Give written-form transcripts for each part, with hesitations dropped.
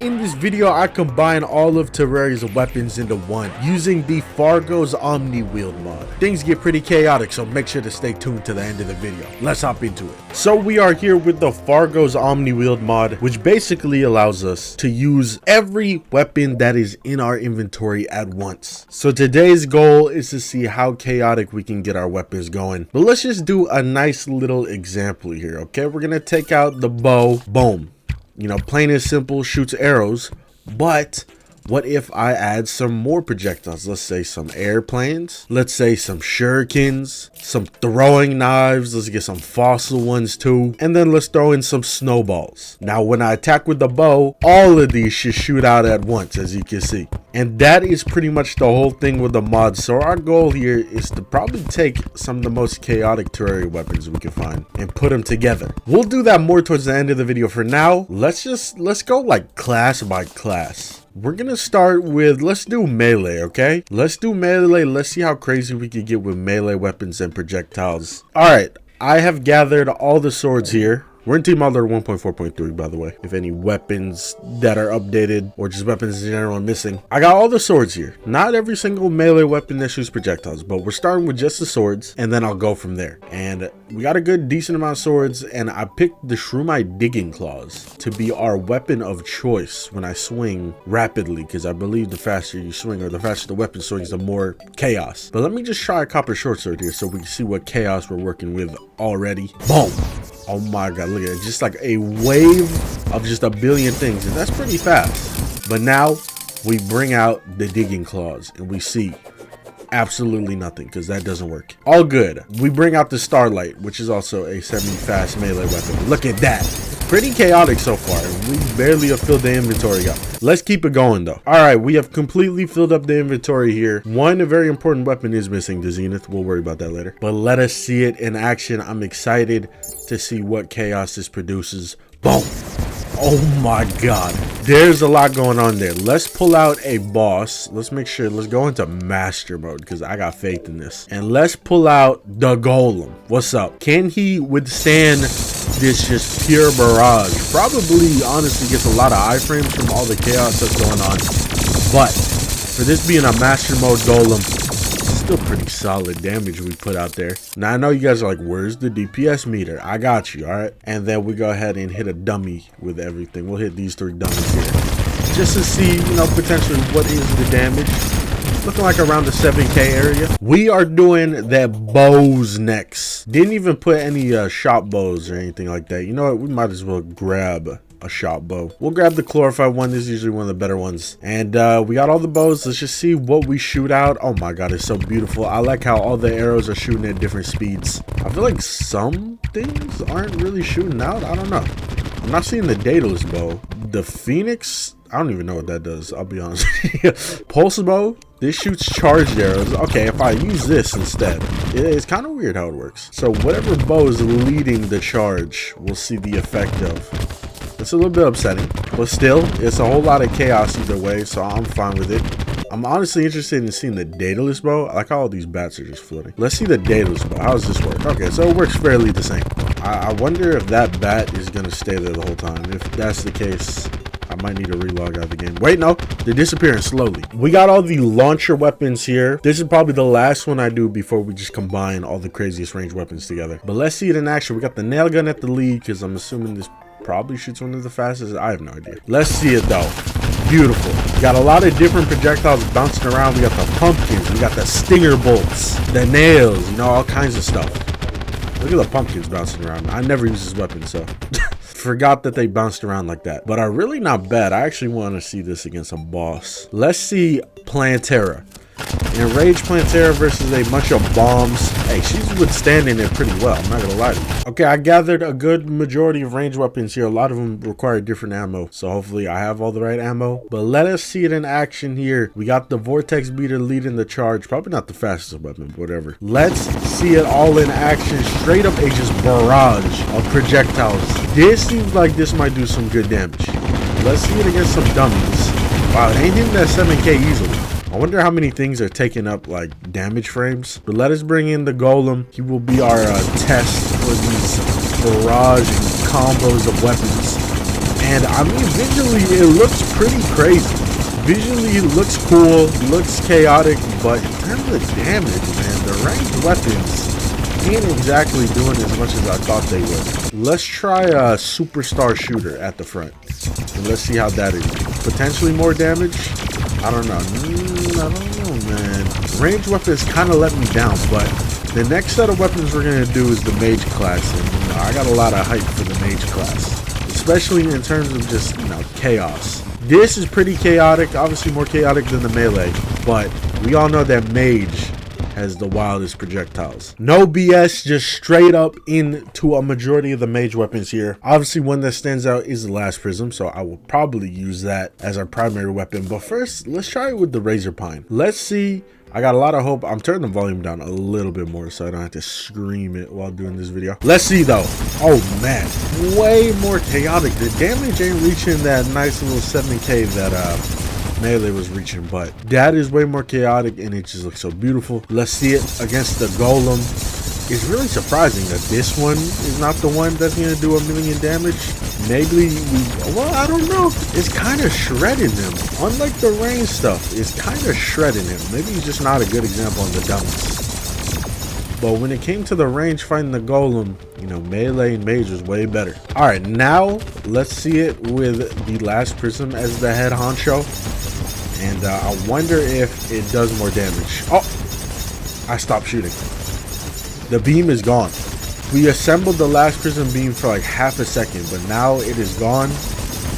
In this video, I combine all of Terraria's weapons into one, using the Fargo's OmniWield mod. Things get pretty chaotic, so make sure to stay tuned to the end of the video. Let's hop into it. So we are here with the Fargo's OmniWield mod, which basically allows us to use every weapon that is in our inventory at once. So today's goal is to see how chaotic we can get our weapons going. But let's just do a nice little example here, okay? We're gonna take out the bow, boom. You know, plain and simple, shoots arrows. But what if I add some more projectiles? Let's say some airplanes. Let's say some shurikens, some throwing knives. Let's get some fossil ones too. And then let's throw in some snowballs. Now, when I attack with the bow, all of these should shoot out at once, as you can see. And that is pretty much the whole thing with the mod. So our goal here is to probably take some of the most chaotic Terraria weapons we can find and put them together. We'll do that more towards the end of the video. For now, let's go like class by class. We're gonna start with, let's do melee, okay? Let's do melee. Let's see how crazy we can get with melee weapons and projectiles. All right, I have gathered all the swords here. We're in Team Alder 1.4.3, by the way. If any weapons that are updated or just weapons in general are missing. I got all the swords here. Not every single melee weapon that shoots projectiles, but we're starting with just the swords, and then I'll go from there. And we got a good, decent amount of swords, and I picked the Shroomite Digging Claws to be our weapon of choice when I swing rapidly, because I believe the faster you swing or the faster the weapon swings, the more chaos. But let me just try a copper short sword here so we can see what chaos we're working with already. Boom! Oh my god, look at it. Just like a wave of just a billion things. And that's pretty fast. But now we bring out the digging claws and we see absolutely nothing, because that doesn't work. All good. We bring out the starlight, which is also a semi-fast melee weapon. Look at that. Pretty chaotic so far. We barely have filled the inventory up. Let's keep it going though. All right, we have completely filled up the inventory here. One very important weapon is missing, the Zenith. We'll worry about that later. But let us see it in action. I'm excited to see what chaos this produces. Boom. Oh my god. There's a lot going on there. Let's pull out a boss. Let's make sure. Let's go into master mode because I got faith in this. And let's pull out the golem. What's up? Can he withstand this just pure barrage? Probably, honestly, gets a lot of iframes from all the chaos that's going on. But for this being a master mode golem, still pretty solid damage we put out there. Now I know you guys are like, where's the DPS meter? I got you. All right, and then we go ahead and hit a dummy with everything. We'll hit these 3 dummies here just to see, you know, potentially what is the damage. Looking like around the 7k area. We are doing that bows next. Didn't even put any shot bows or anything like that. You know what, we might as well grab a shot bow. We'll grab the glorified one. This is usually one of the better ones. And we got all the bows. Let's just see what we shoot out. Oh my god, it's so beautiful. I like how all the arrows are shooting at different speeds. I feel like some things aren't really shooting out. I don't know. I'm not seeing the Daedalus bow. The Phoenix, I don't even know what that does, I'll be honest. Pulse bow, this shoots charged arrows. Okay, if I use this instead, it's kind of weird how it works. So whatever bow is leading the charge, we'll see the effect of. It's a little bit upsetting, but still, it's a whole lot of chaos either way, so I'm fine with it. I'm honestly interested in seeing the Daedalus bow. I like how all these bats are just floating. Let's see the Daedalus bow. How does this work? Okay, so it works fairly the same. I wonder if that bat is going to stay there the whole time. If that's the case, I might need to relog out of the game. Wait, no, they're disappearing slowly. We got all the launcher weapons here. This is probably the last one I do before we just combine all the craziest range weapons together. But let's see it in action. We got the nail gun at the lead, because I'm assuming this probably shoots one of the fastest. I have no idea. Let's see it though. Beautiful. Got a lot of different projectiles bouncing around. We got the pumpkins, we got the stinger bolts, the nails, you know, all kinds of stuff. Look at the pumpkins bouncing around. I never use this weapon, so forgot that they bounced around like that, but are really not bad. I actually want to see this against a boss. Let's see Plantera. Enraged Plantera versus a bunch of bombs. Hey, she's withstanding it pretty well, I'm not gonna lie to you. Okay, I gathered a good majority of range weapons here. A lot of them require different ammo, so hopefully I have all the right ammo. But let us see it in action here. We got the Vortex Beater leading the charge. Probably not the fastest weapon, but whatever. Let's see it all in action. Straight up a just barrage of projectiles. This seems like this might do some good damage. Let's see it against some dummies. Wow, it ain't hitting that 7k easily. I wonder how many things are taking up like damage frames. But let us bring in the golem. He will be our test for these barrage and combos of weapons. And I mean, visually, it looks pretty crazy. Visually, it looks cool, looks chaotic, but in terms of damage, man, the ranged weapons ain't exactly doing as much as I thought they would. Let's try a superstar shooter at the front. And let's see how that is. Potentially more damage? I don't know. I don't know, man. Ranged weapons kind of let me down, but the next set of weapons we're going to do is the mage class. And, you know, I got a lot of hype for the mage class, especially in terms of just, you know, chaos. This is pretty chaotic, obviously more chaotic than the melee, but we all know that mage has the wildest projectiles. No BS, just straight up into a majority of the mage weapons here. Obviously, one that stands out is the last prism, so I will probably use that as our primary weapon. But first, let's try it with the razor pine. Let's see. I got a lot of hope. I'm turning the volume down a little bit more so I don't have to scream it while doing this video. Let's see though. Oh man, way more chaotic. The damage ain't reaching that nice little 7k that melee was reaching, but that is way more chaotic and it just looks so beautiful. Let's see it against the golem. It's really surprising that this one is not the one that's going to do 1,000,000 damage. Maybe well, I don't know. It's kind of shredding him. Unlike the range stuff, it's kind of shredding him. Maybe he's just not a good example on the dummies. But when it came to the range fighting the golem, you know, melee and mage was way better. All right, now let's see it with the last prism as the head honcho. And I wonder if it does more damage. Oh, I stopped shooting. The beam is gone. We assembled the last prism beam for like half a second, but now it is gone.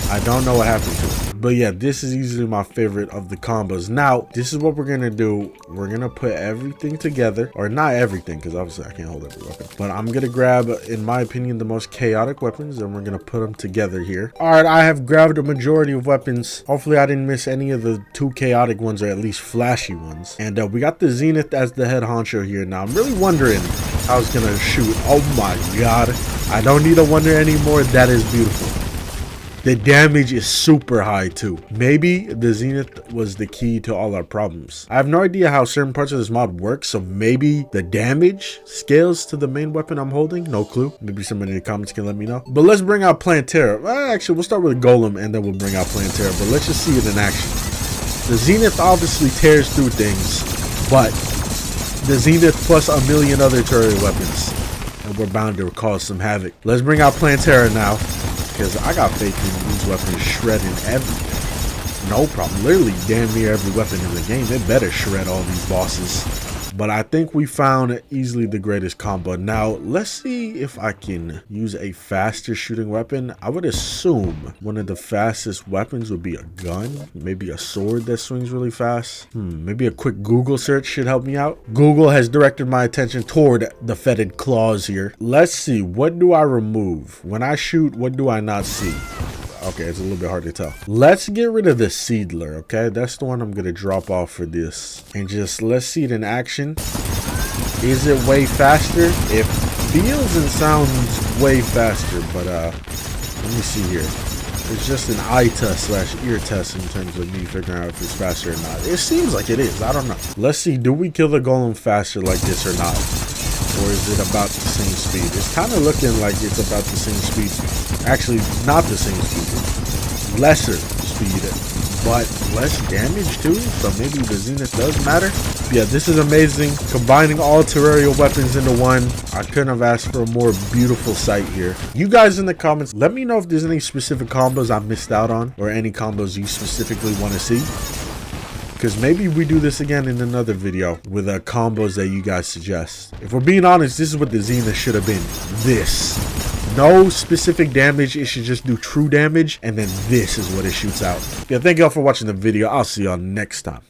I don't know what happened to it. But yeah, this is easily my favorite of the combos. Now, this is what we're going to do. We're going to put everything together. Or not everything, because obviously I can't hold every weapon. But I'm going to grab, in my opinion, the most chaotic weapons. And we're going to put them together here. Alright, I have grabbed a majority of weapons. Hopefully I didn't miss any of the two chaotic ones, or at least flashy ones. And we got the Zenith as the head honcho here. Now, I'm really wondering how it's going to shoot. Oh my god. I don't need to wonder anymore. That is beautiful. The damage is super high too. Maybe the Zenith was the key to all our problems. I have no idea how certain parts of this mod work, so maybe the damage scales to the main weapon I'm holding. No clue. Maybe somebody in the comments can let me know. But let's bring out Plantera. Actually, we'll start with Golem and then we'll bring out Plantera. But let's just see it in action. The Zenith obviously tears through things, but the Zenith plus 1,000,000 other Terraria weapons, and we're bound to cause some havoc. Let's bring out Plantera now, because I got faith in these weapons shredding everything. No problem. Literally damn near every weapon in the game. They better shred all these bosses. But I think we found easily the greatest combo. Now, let's see if I can use a faster shooting weapon. I would assume one of the fastest weapons would be a gun. Maybe a sword that swings really fast. Maybe a quick Google search should help me out. Google has directed my attention toward the fetid claws here. Let's see. What do I remove? When I shoot, what do I not see? Okay, it's a little bit hard to tell. Let's get rid of the Seedler, okay? That's the one I'm going to drop off for this. And just let's see it in action. Is it way faster? It feels and sounds way faster, but let me see here. It's just an eye test / ear test in terms of me figuring out if it's faster or not. It seems like it is. I don't know. Let's see. Do we kill the golem faster like this or not? Or is it about the same speed? It's kind of looking like it's about the same speed. Actually, not the same speed. Lesser speed, but less damage too. So maybe the Zenith does matter. Yeah, this is amazing. Combining all Terraria weapons into one. I couldn't have asked for a more beautiful sight here. You guys in the comments, let me know if there's any specific combos I missed out on, or any combos you specifically want to see. Because maybe we do this again in another video with combos that you guys suggest. If we're being honest, this is what the Zenith should have been. This. No specific damage. It should just do true damage. And then this is what it shoots out. Yeah, thank y'all for watching the video. I'll see y'all next time.